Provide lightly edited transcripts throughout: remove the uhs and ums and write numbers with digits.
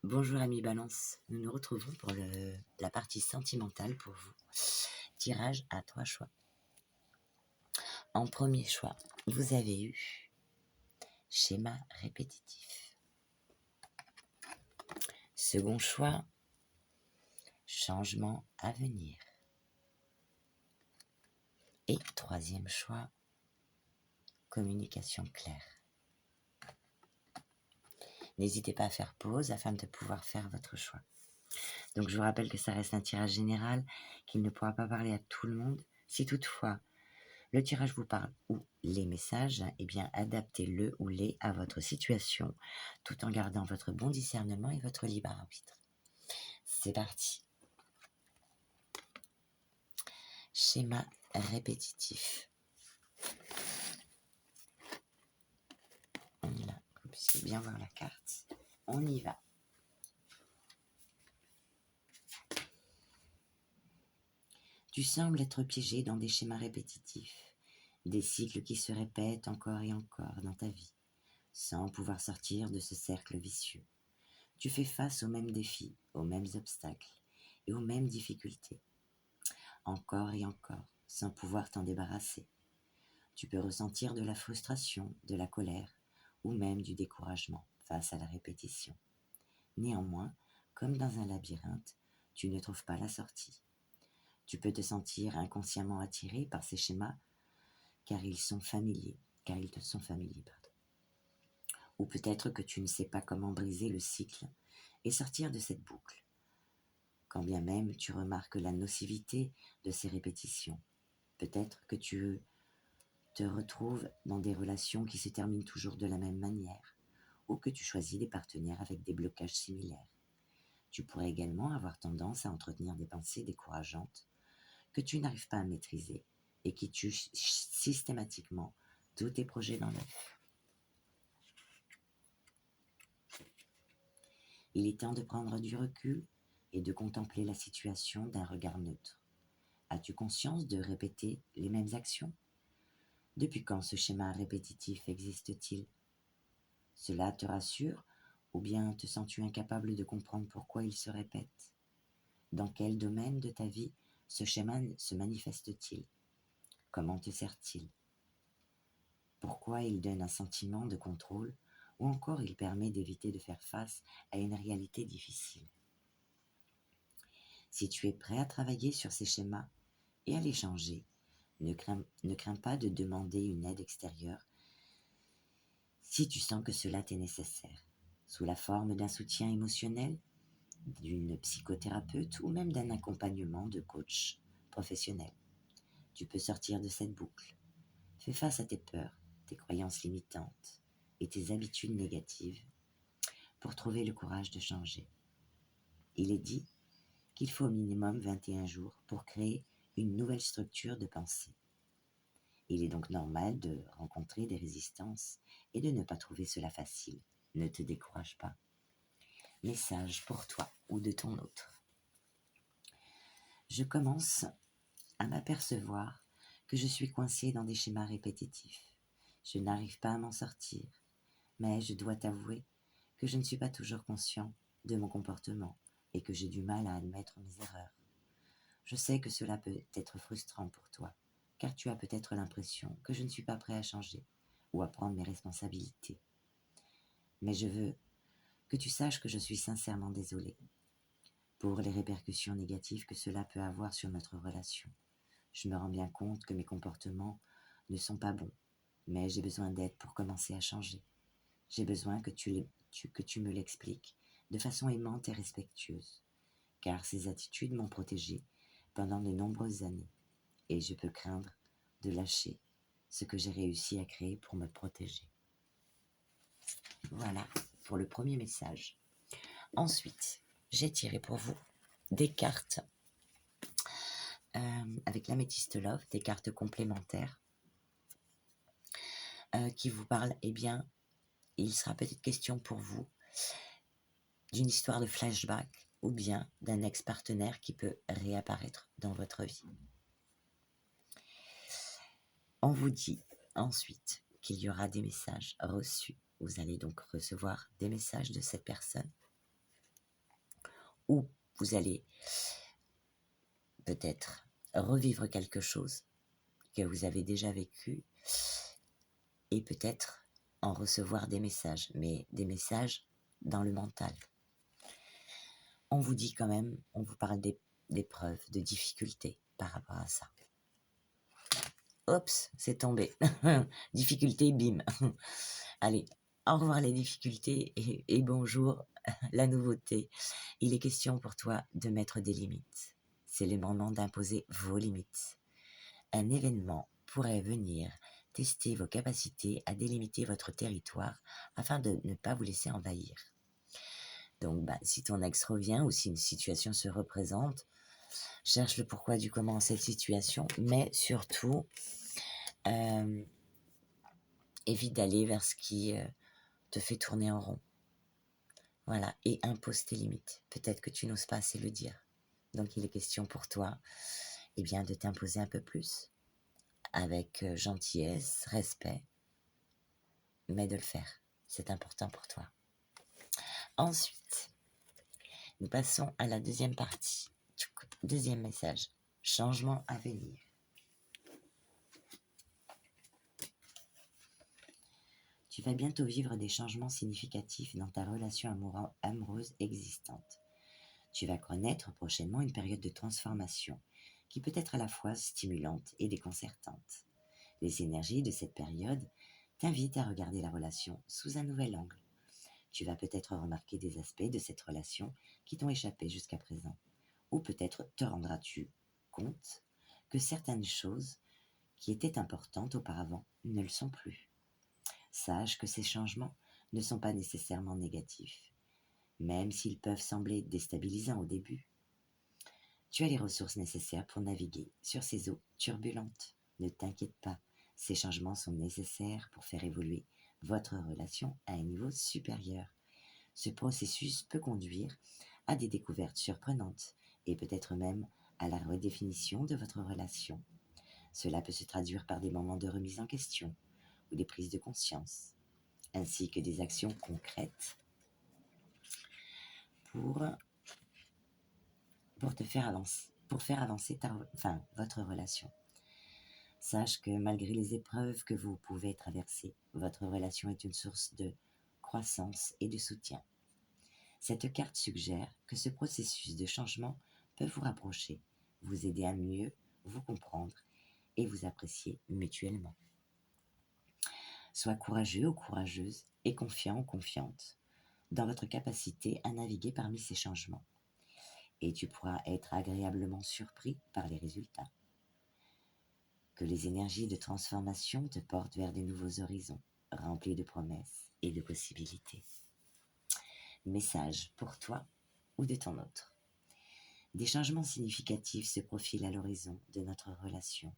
Bonjour ami Balance, nous nous retrouvons pour la partie sentimentale pour vous. Tirage à 3 choix. En premier choix, vous avez eu schéma répétitif. Second choix, changement à venir. Et troisième choix, communication claire. N'hésitez pas à faire pause afin de pouvoir faire votre choix. Donc je vous rappelle que ça reste un tirage général, qu'il ne pourra pas parler à tout le monde. Si toutefois le tirage vous parle ou les messages, eh bien adaptez-le ou les à votre situation, tout en gardant votre bon discernement et votre libre arbitre. C'est parti. Schéma répétitif. Là, vous puissiez bien voir la carte. On y va. Tu sembles être piégé dans des schémas répétitifs, des cycles qui se répètent encore et encore dans ta vie, sans pouvoir sortir de ce cercle vicieux. Tu fais face aux mêmes défis, aux mêmes obstacles et aux mêmes difficultés, encore et encore, sans pouvoir t'en débarrasser. Tu peux ressentir de la frustration, de la colère ou même du découragement face à la répétition. Néanmoins, comme dans un labyrinthe, tu ne trouves pas la sortie. Tu peux te sentir inconsciemment attiré par ces schémas car ils te sont familiers. Ou peut-être que tu ne sais pas comment briser le cycle et sortir de cette boucle. Quand bien même tu remarques la nocivité de ces répétitions, peut-être que tu te retrouves dans des relations qui se terminent toujours de la même manière, ou que tu choisis des partenaires avec des blocages similaires. Tu pourrais également avoir tendance à entretenir des pensées décourageantes que tu n'arrives pas à maîtriser et qui tuent systématiquement tous tes projets dans l'œuf. Il est temps de prendre du recul et de contempler la situation d'un regard neutre. As-tu conscience de répéter les mêmes actions ? Depuis quand ce schéma répétitif existe-t-il ? Cela te rassure ou bien te sens-tu incapable de comprendre pourquoi il se répète ? Dans quel domaine de ta vie ce schéma se manifeste-t-il ? Comment te sert-il ? Pourquoi il donne un sentiment de contrôle ou encore il permet d'éviter de faire face à une réalité difficile ? Si tu es prêt à travailler sur ces schémas et à les changer, ne crains pas de demander une aide extérieure si tu sens que cela t'est nécessaire, sous la forme d'un soutien émotionnel, d'une psychothérapeute ou même d'un accompagnement de coach professionnel. Tu peux sortir de cette boucle. Fais face à tes peurs, tes croyances limitantes et tes habitudes négatives pour trouver le courage de changer. Il est dit qu'il faut au minimum 21 jours pour créer une nouvelle structure de pensée. Il est donc normal de rencontrer des résistances et de ne pas trouver cela facile. Ne te décourage pas. Message pour toi ou de ton autre. Je commence à m'apercevoir que je suis coincée dans des schémas répétitifs. Je n'arrive pas à m'en sortir, mais je dois t'avouer que je ne suis pas toujours conscient de mon comportement et que j'ai du mal à admettre mes erreurs. Je sais que cela peut être frustrant pour toi, car tu as peut-être l'impression que je ne suis pas prêt à changer ou à prendre mes responsabilités. Mais je veux que tu saches que je suis sincèrement désolée pour les répercussions négatives que cela peut avoir sur notre relation. Je me rends bien compte que mes comportements ne sont pas bons, mais j'ai besoin d'aide pour commencer à changer. J'ai besoin que tu me l'expliques de façon aimante et respectueuse, car ces attitudes m'ont protégée pendant de nombreuses années, et je peux craindre de lâcher ce que j'ai réussi à créer pour me protéger. Voilà pour le premier message. Ensuite, j'ai tiré pour vous des cartes avec l'améthyste Love, des cartes complémentaires qui vous parlent, eh bien, il sera peut-être question pour vous d'une histoire de flashback ou bien d'un ex-partenaire qui peut réapparaître dans votre vie. On vous dit ensuite qu'il y aura des messages reçus. Vous allez donc recevoir des messages de cette personne. ou vous allez peut-être revivre quelque chose que vous avez déjà vécu et peut-être en recevoir des messages, mais des messages dans le mental. On vous dit quand même, on vous parle d'épreuves, de difficultés par rapport à ça. Oups, c'est tombé. Difficulté, bim. Allez, au revoir les difficultés et bonjour la nouveauté. Il est question pour toi de mettre des limites. C'est le moment d'imposer vos limites. Un événement pourrait venir tester vos capacités à délimiter votre territoire afin de ne pas vous laisser envahir. Donc, si ton ex revient ou si une situation se représente, cherche le pourquoi du comment cette situation, mais surtout, évite d'aller vers ce qui te fait tourner en rond. Voilà, et impose tes limites. Peut-être que tu n'oses pas assez le dire. Donc, il est question pour toi de t'imposer un peu plus, avec gentillesse, respect, mais de le faire. C'est important pour toi. Ensuite, nous passons à la deuxième partie. Deuxième message. Changement à venir. Tu vas bientôt vivre des changements significatifs dans ta relation amoureuse existante. Tu vas connaître prochainement une période de transformation qui peut être à la fois stimulante et déconcertante. Les énergies de cette période t'invitent à regarder la relation sous un nouvel angle. Tu vas peut-être remarquer des aspects de cette relation qui t'ont échappé jusqu'à présent. Ou peut-être te rendras-tu compte que certaines choses qui étaient importantes auparavant ne le sont plus. Sache que ces changements ne sont pas nécessairement négatifs, même s'ils peuvent sembler déstabilisants au début. Tu as les ressources nécessaires pour naviguer sur ces eaux turbulentes. Ne t'inquiète pas, ces changements sont nécessaires pour faire évoluer votre relation à un niveau supérieur. Ce processus peut conduire à des découvertes surprenantes et peut-être même à la redéfinition de votre relation. Cela peut se traduire par des moments de remise en question ou des prises de conscience, ainsi que des actions concrètes pour faire avancer votre relation. Sache que malgré les épreuves que vous pouvez traverser, votre relation est une source de croissance et de soutien. Cette carte suggère que ce processus de changement peut vous rapprocher, vous aider à mieux vous comprendre et vous apprécier mutuellement. Sois courageux ou courageuse et confiant ou confiante dans votre capacité à naviguer parmi ces changements. Et tu pourras être agréablement surpris par les résultats. Que les énergies de transformation te portent vers de nouveaux horizons, remplis de promesses et de possibilités. Message pour toi ou de ton autre. Des changements significatifs se profilent à l'horizon de notre relation.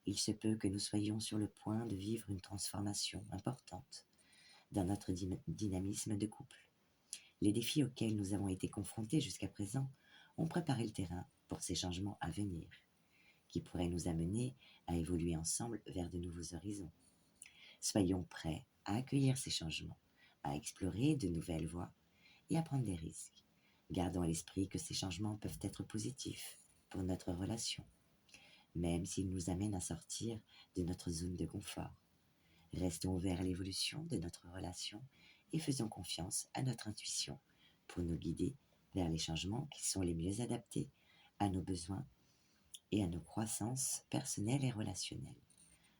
Il se peut que nous soyons sur le point de vivre une transformation importante dans notre dynamisme de couple. Les défis auxquels nous avons été confrontés jusqu'à présent ont préparé le terrain pour ces changements à venir, qui pourraient nous amener à évoluer ensemble vers de nouveaux horizons. Soyons prêts à accueillir ces changements, à explorer de nouvelles voies et à prendre des risques. Gardons à l'esprit que ces changements peuvent être positifs pour notre relation, même s'ils nous amènent à sortir de notre zone de confort. Restons ouverts à l'évolution de notre relation et faisons confiance à notre intuition pour nous guider vers les changements qui sont les mieux adaptés à nos besoins et à nos croissances personnelles et relationnelles.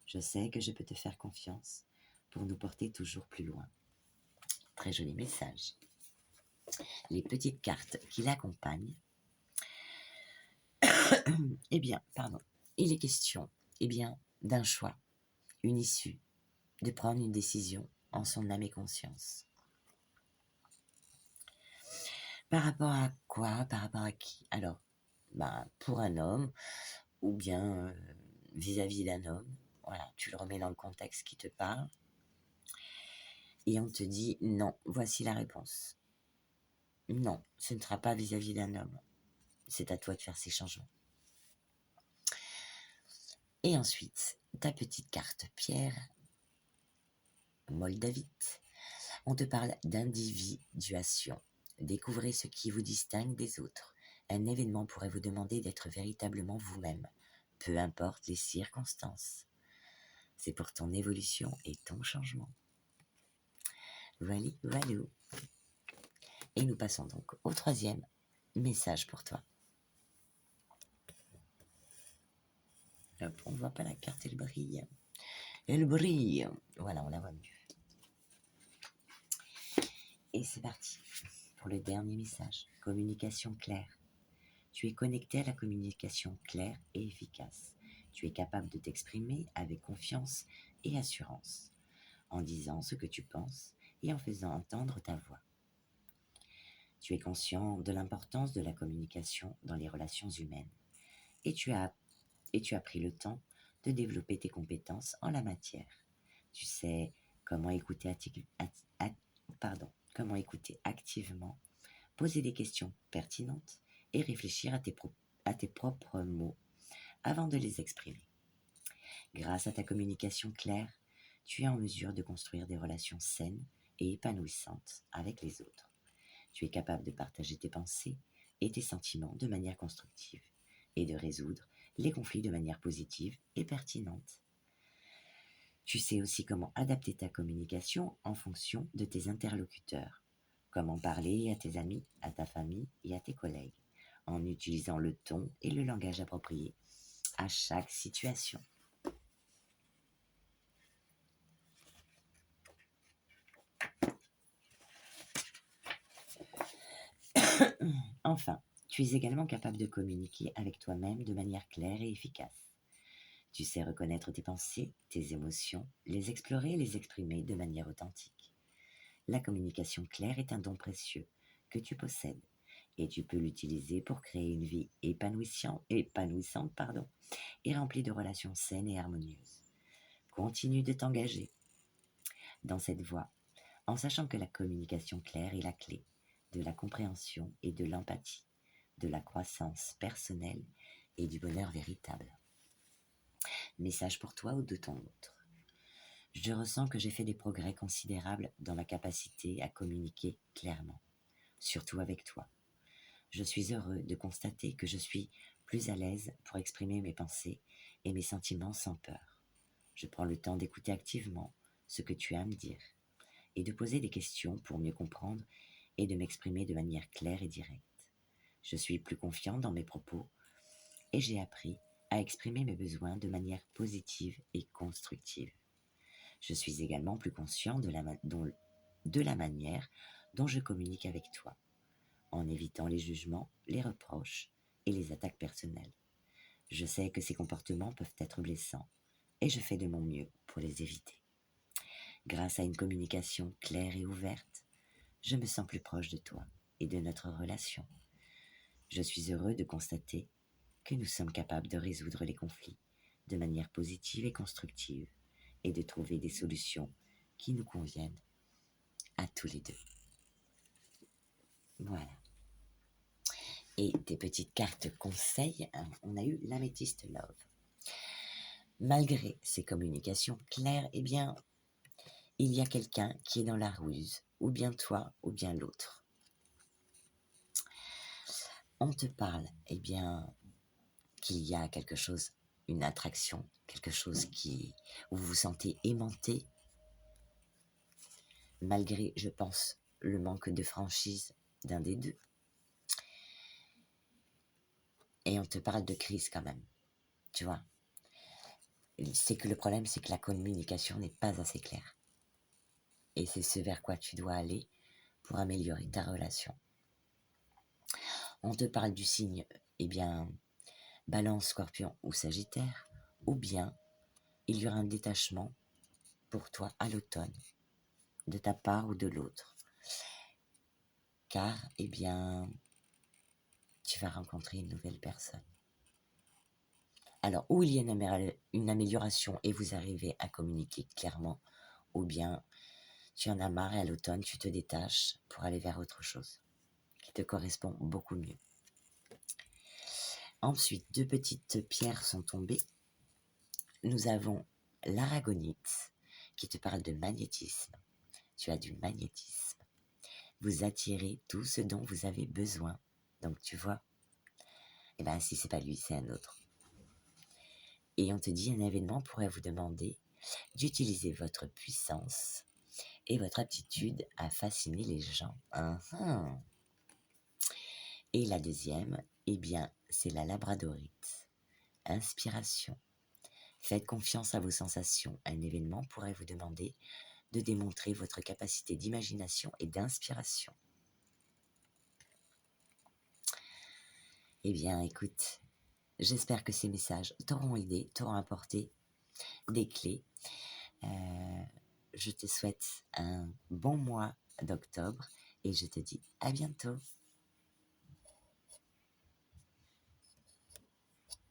Je sais que je peux te faire confiance pour nous porter toujours plus loin. Très joli message. Les petites cartes qui l'accompagnent. Il est question, d'un choix, une issue, de prendre une décision en son âme et conscience. Par rapport à quoi? Par rapport à qui? Alors, pour un homme, ou bien vis-à-vis d'un homme, voilà, tu le remets dans le contexte qui te parle, et on te dit non, voici la réponse. Non, ce ne sera pas vis-à-vis d'un homme. C'est à toi de faire ces changements. Et ensuite, ta petite carte pierre, moldavite, on te parle d'individuation. Découvrez ce qui vous distingue des autres. Un événement pourrait vous demander d'être véritablement vous-même, peu importe les circonstances. C'est pour ton évolution et ton changement. Voilà. Et nous passons donc au 3e message pour toi. Hop, on ne voit pas la carte, elle brille. Elle brille. Voilà, on la voit mieux. Et c'est parti pour le dernier message. Communication claire. Tu es connecté à la communication claire et efficace. Tu es capable de t'exprimer avec confiance et assurance, en disant ce que tu penses et en faisant entendre ta voix. Tu es conscient de l'importance de la communication dans les relations humaines et tu as pris le temps de développer tes compétences en la matière. Tu sais comment écouter activement, poser des questions pertinentes et réfléchir à tes propres mots avant de les exprimer. Grâce à ta communication claire, tu es en mesure de construire des relations saines et épanouissantes avec les autres. Tu es capable de partager tes pensées et tes sentiments de manière constructive et de résoudre les conflits de manière positive et pertinente. Tu sais aussi comment adapter ta communication en fonction de tes interlocuteurs, comment parler à tes amis, à ta famille et à tes collègues, en utilisant le ton et le langage appropriés à chaque situation. Enfin, tu es également capable de communiquer avec toi-même de manière claire et efficace. Tu sais reconnaître tes pensées, tes émotions, les explorer et les exprimer de manière authentique. La communication claire est un don précieux que tu possèdes et tu peux l'utiliser pour créer une vie épanouissante et remplie de relations saines et harmonieuses. Continue de t'engager dans cette voie en sachant que la communication claire est la clé de la compréhension et de l'empathie, de la croissance personnelle et du bonheur véritable. Message pour toi ou de ton autre. Je ressens que j'ai fait des progrès considérables dans ma capacité à communiquer clairement, surtout avec toi. Je suis heureux de constater que je suis plus à l'aise pour exprimer mes pensées et mes sentiments sans peur. Je prends le temps d'écouter activement ce que tu as à me dire et de poser des questions pour mieux comprendre et de m'exprimer de manière claire et directe. Je suis plus confiant dans mes propos et j'ai appris à exprimer mes besoins de manière positive et constructive. Je suis également plus conscient de la manière dont je communique avec toi, en évitant les jugements, les reproches et les attaques personnelles. Je sais que ces comportements peuvent être blessants et je fais de mon mieux pour les éviter. Grâce à une communication claire et ouverte, je me sens plus proche de toi et de notre relation. Je suis heureux de constater que nous sommes capables de résoudre les conflits de manière positive et constructive et de trouver des solutions qui nous conviennent à tous les deux. Voilà. Et des petites cartes conseils, on a eu l'Améthyste Love. Malgré ces communications claires, eh bien, il y a quelqu'un qui est dans la ruse, ou bien toi, ou bien l'autre. On te parle, eh bien, qu'il y a quelque chose, une attraction, quelque chose où vous vous sentez aimanté, malgré, je pense, le manque de franchise d'un des deux. Et on te parle de crise quand même, tu vois. C'est que le problème, c'est que la communication n'est pas assez claire. Et c'est ce vers quoi tu dois aller pour améliorer ta relation. On te parle du signe, eh bien, Balance, Scorpion ou Sagittaire, ou bien il y aura un détachement pour toi à l'automne, de ta part ou de l'autre. Car, eh bien, tu vas rencontrer une nouvelle personne. Alors, ou il y a une amélioration et vous arrivez à communiquer clairement, ou bien tu en as marre et à l'automne, tu te détaches pour aller vers autre chose qui te correspond beaucoup mieux. Ensuite, 2 petites pierres sont tombées. Nous avons l'aragonite qui te parle de magnétisme. Tu as du magnétisme. vous attirez tout ce dont vous avez besoin. Donc tu vois, eh ben si c'est pas lui, c'est un autre. Et on te dit un événement pourrait vous demander d'utiliser votre puissance et votre aptitude à fasciner les gens. Et la deuxième, eh bien, c'est la labradorite. Inspiration. Faites confiance à vos sensations. Un événement pourrait vous demander de démontrer votre capacité d'imagination et d'inspiration. Eh bien, écoute, j'espère que ces messages t'auront aidé, t'auront apporté des clés. Je te souhaite un bon mois d'octobre et je te dis à bientôt.